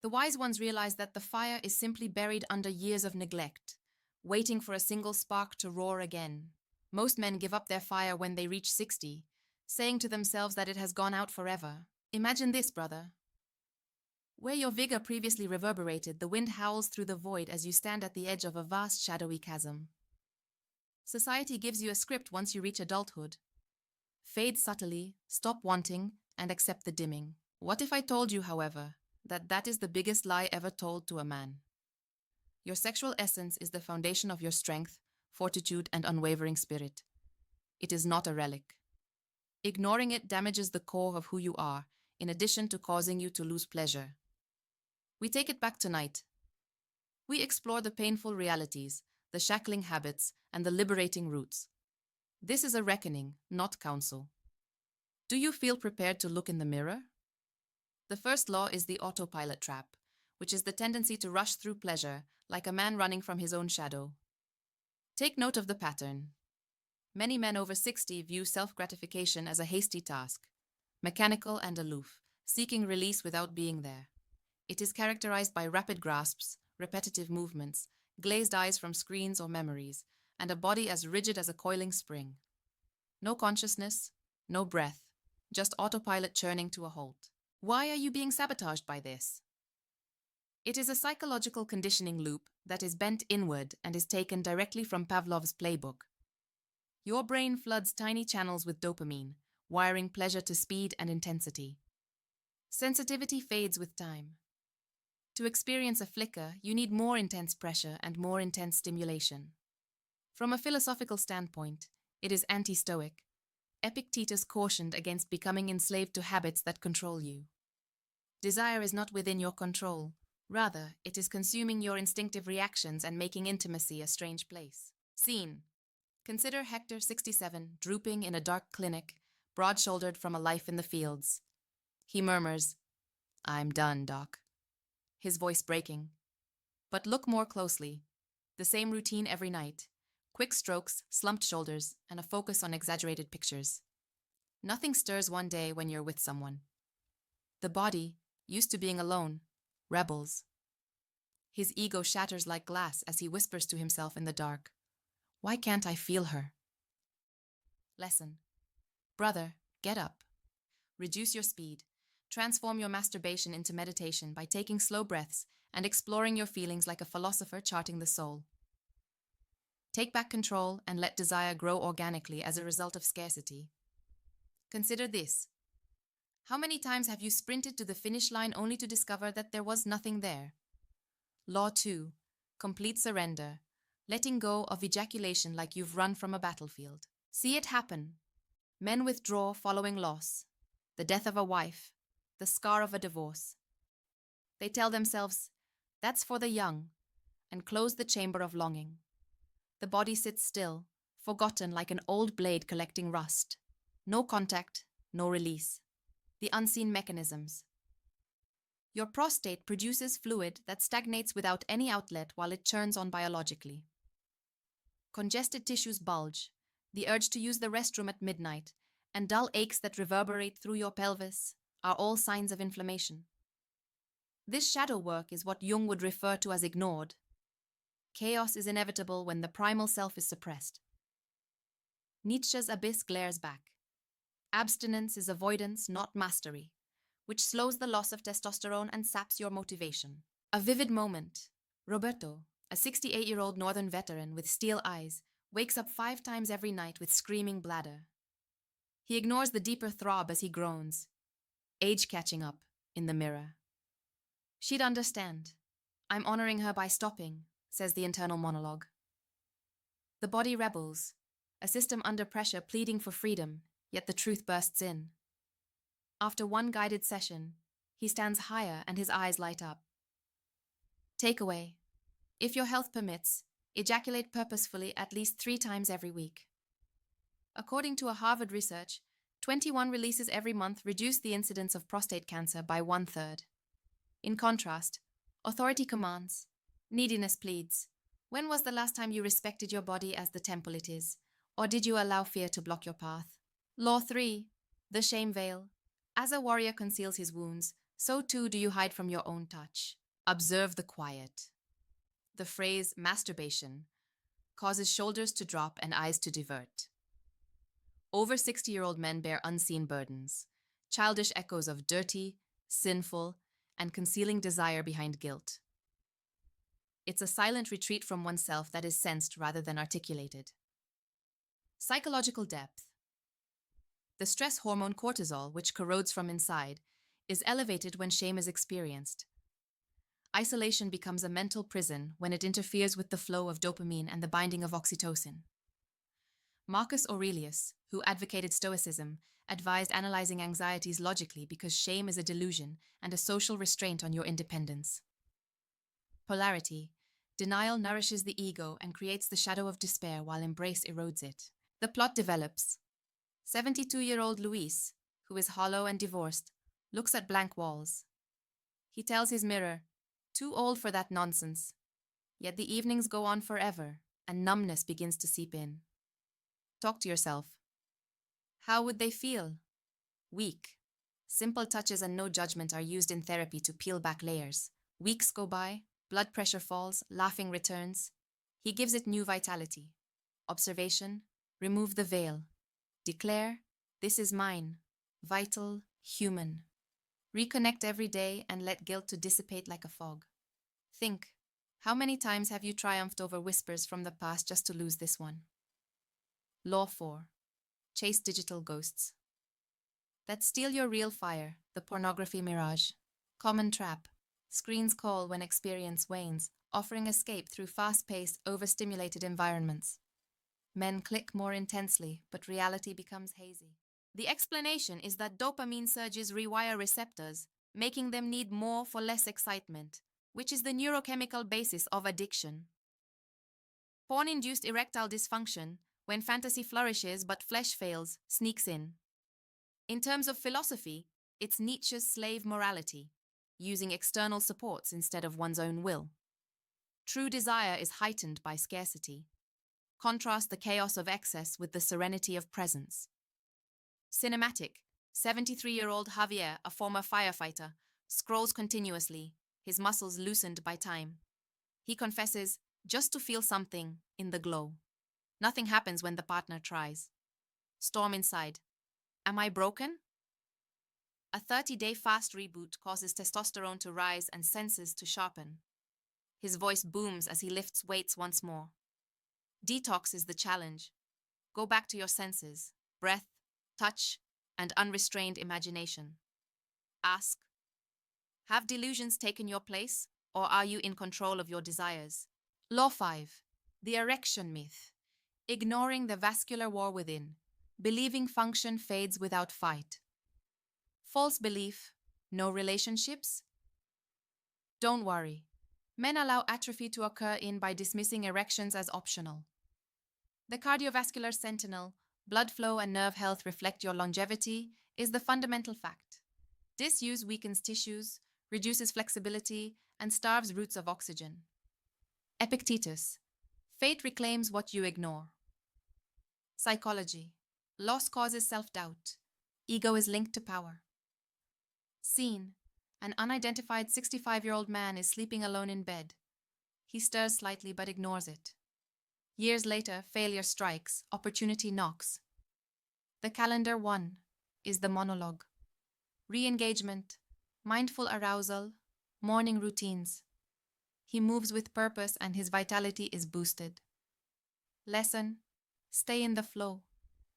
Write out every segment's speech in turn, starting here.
The wise ones realize that the fire is simply buried under years of neglect, waiting for a single spark to roar again. Most men give up their fire when they reach 60, saying to themselves that it has gone out forever. Imagine this, brother. Where your vigor previously reverberated, the wind howls through the void as you stand at the edge of a vast shadowy chasm. Society gives you a script once you reach adulthood. Fade subtly, stop wanting, and accept the dimming. What if I told you, however, that that is the biggest lie ever told to a man? Your sexual essence is the foundation of your strength, fortitude, and unwavering spirit. It is not a relic. Ignoring it damages the core of who you are, in addition to causing you to lose pleasure. We take it back tonight. We explore the painful realities, the shackling habits, and the liberating roots. This is a reckoning, not counsel. Do you feel prepared to look in the mirror? The first law is the autopilot trap, which is the tendency to rush through pleasure like a man running from his own shadow. Take note of the pattern. Many men over 60 view self-gratification as a hasty task, mechanical and aloof, seeking release without being there. It is characterized by rapid grasps, repetitive movements, glazed eyes from screens or memories, and a body as rigid as a coiling spring. No consciousness, no breath, just autopilot churning to a halt. Why are you being sabotaged by this? It is a psychological conditioning loop that is bent inward and is taken directly from Pavlov's playbook. Your brain floods tiny channels with dopamine, wiring pleasure to speed and intensity. Sensitivity fades with time. To experience a flicker, you need more intense pressure and more intense stimulation. From a philosophical standpoint, it is anti-stoic. Epictetus cautioned against becoming enslaved to habits that control you. Desire is not within your control. Rather, it is consuming your instinctive reactions and making intimacy a strange place. Scene. Consider Hector, 67, drooping in a dark clinic, broad-shouldered from a life in the fields. He murmurs, "I'm done, Doc." His voice breaking. But look more closely. The same routine every night. Quick strokes, slumped shoulders, and a focus on exaggerated pictures. Nothing stirs one day when you're with someone. The body, used to being alone, rebels. His ego shatters like glass as he whispers to himself in the dark, "Why can't I feel her?" Lesson. Brother, get up. Reduce your speed. Transform your masturbation into meditation by taking slow breaths and exploring your feelings like a philosopher charting the soul. Take back control and let desire grow organically as a result of scarcity. Consider this. How many times have you sprinted to the finish line only to discover that there was nothing there? Law 2. Complete surrender. Letting go of ejaculation like you've run from a battlefield. See it happen. Men withdraw following loss, the death of a wife, the scar of a divorce. They tell themselves, "That's for the young," and close the chamber of longing. The body sits still, forgotten like an old blade collecting rust. No contact, no release. The unseen mechanisms. Your prostate produces fluid that stagnates without any outlet while it churns on biologically. Congested tissues bulge, the urge to use the restroom at midnight, and dull aches that reverberate through your pelvis are all signs of inflammation. This shadow work is what Jung would refer to as ignored. Chaos is inevitable when the primal self is suppressed. Nietzsche's abyss glares back. Abstinence is avoidance, not mastery, which slows the loss of testosterone and saps your motivation. A vivid moment. Roberto, a 68-year-old northern veteran with steel eyes, wakes up 5 times every night with screaming bladder. He ignores the deeper throb as he groans. Age catching up, in the mirror. She'd understand. "I'm honoring her by stopping," says the internal monologue. The body rebels, a system under pressure pleading for freedom, yet the truth bursts in. After one guided session, he stands higher and his eyes light up. Takeaway. If your health permits, ejaculate purposefully at least 3 times every week. According to a Harvard research, 21 releases every month reduce the incidence of prostate cancer by 1/3. In contrast, authority commands, neediness pleads. When was the last time you respected your body as the temple it is, or did you allow fear to block your path? Law 3. The shame veil. As a warrior conceals his wounds, So too do you hide from your own touch. Observe the quiet. The phrase masturbation causes shoulders to drop and eyes to divert. Over 60-year-old men bear unseen burdens, childish echoes of dirty, sinful, and concealing desire behind guilt. It's a silent retreat from oneself that is sensed rather than articulated. Psychological depth. The stress hormone cortisol, which corrodes from inside, is elevated when shame is experienced. Isolation becomes a mental prison when it interferes with the flow of dopamine and the binding of oxytocin. Marcus Aurelius, who advocated Stoicism, advised analyzing anxieties logically because shame is a delusion and a social restraint on your independence. Polarity. Denial nourishes the ego and creates the shadow of despair while embrace erodes it. The plot develops. 72-year-old Luis, who is hollow and divorced, looks at blank walls. He tells his mirror, "Too old for that nonsense." Yet the evenings go on forever, and numbness begins to seep in. Talk to yourself. How would they feel? Weak. Simple touches and no judgment are used in therapy to peel back layers. Weeks go by, blood pressure falls, laughing returns. He gives it new vitality. Observation. Remove the veil. Declare, "This is mine, vital, human." Reconnect every day and let guilt to dissipate like a fog. Think, how many times have you triumphed over whispers from the past just to lose this one? Law 4. Chase digital ghosts that steal your real fire, the pornography mirage. Common trap. Screens call when experience wanes, offering escape through fast-paced, overstimulated environments. Men click more intensely, but reality becomes hazy. The explanation is that dopamine surges rewire receptors, making them need more for less excitement, which is the neurochemical basis of addiction. Porn-induced erectile dysfunction, when fantasy flourishes but flesh fails, sneaks in. In terms of philosophy, it's Nietzsche's slave morality, using external supports instead of one's own will. True desire is heightened by scarcity. Contrast the chaos of excess with the serenity of presence. Cinematic. 73-year-old Javier, a former firefighter, scrolls continuously, his muscles loosened by time. He confesses, just to feel something, in the glow. Nothing happens when the partner tries. Storm inside. Am I broken? A 30-day fast reboot causes testosterone to rise and senses to sharpen. His voice booms as he lifts weights once more. Detox is the challenge. Go back to your senses, breath, touch, and unrestrained imagination. Ask, have delusions taken your place, or are you in control of your desires? Law 5. The erection myth. Ignoring the vascular war within. Believing function fades without fight. False belief. No relationships? Don't worry. Men allow atrophy to occur by dismissing erections as optional. The cardiovascular sentinel, blood flow and nerve health reflect your longevity, is the fundamental fact. Disuse weakens tissues, reduces flexibility, and starves roots of oxygen. Epictetus. Fate reclaims what you ignore. Psychology. Loss causes self-doubt. Ego is linked to power. Scene. An unidentified 65-year-old man is sleeping alone in bed. He stirs slightly but ignores it. Years later, failure strikes, opportunity knocks. The calendar 1 is the monologue. Re-engagement, mindful arousal, morning routines. He moves with purpose and his vitality is boosted. Lesson, stay in the flow.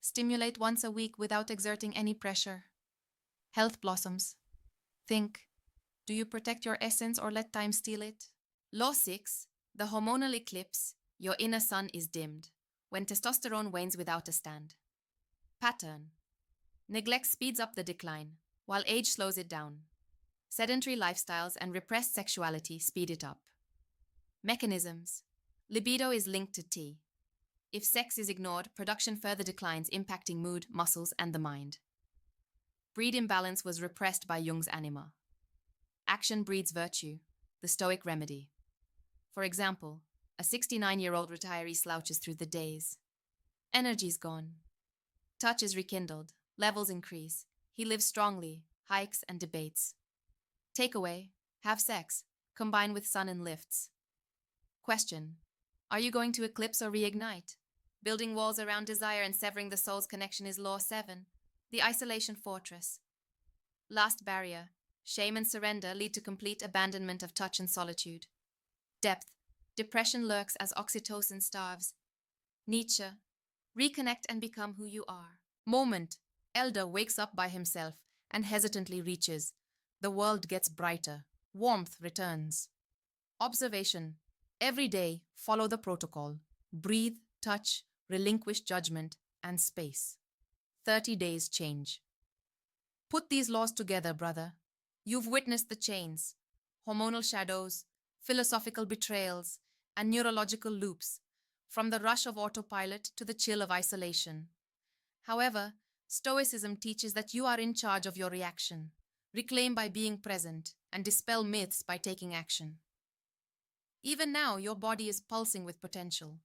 Stimulate once a week without exerting any pressure. Health blossoms. Think, do you protect your essence or let time steal it? Law 6, the hormonal eclipse. Your inner sun is dimmed, when testosterone wanes without a stand. Pattern. Neglect speeds up the decline, while age slows it down. Sedentary lifestyles and repressed sexuality speed it up. Mechanisms. Libido is linked to T. If sex is ignored, production further declines, impacting mood, muscles, and the mind. Breed imbalance was repressed by Jung's anima. Action breeds virtue, the Stoic remedy. For example, a 69-year-old retiree slouches through the days. Energy's gone. Touch is rekindled. Levels increase. He lives strongly, hikes and debates. Takeaway: have sex. Combine with sun and lifts. Question: are you going to eclipse or reignite? Building walls around desire and severing the soul's connection is Law 7, the isolation fortress. Last barrier: shame and surrender lead to complete abandonment of touch and solitude. Depth: depression lurks as oxytocin starves. Nietzsche: reconnect and become who you are. Moment: elder wakes up by himself and hesitantly reaches. The world gets brighter. Warmth returns. Observation: every day, follow the protocol. Breathe, touch, relinquish judgment, and space. 30 days change. Put these laws together, brother. You've witnessed the chains, hormonal shadows, philosophical betrayals, and neurological loops, from the rush of autopilot to the chill of isolation. However, Stoicism teaches that you are in charge of your reaction. Reclaim by being present, and dispel myths by taking action. Even now, your body is pulsing with potential.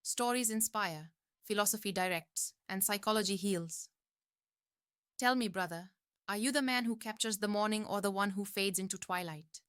Stories inspire, philosophy directs, and psychology heals. Tell me, brother, are you the man who captures the morning or the one who fades into twilight?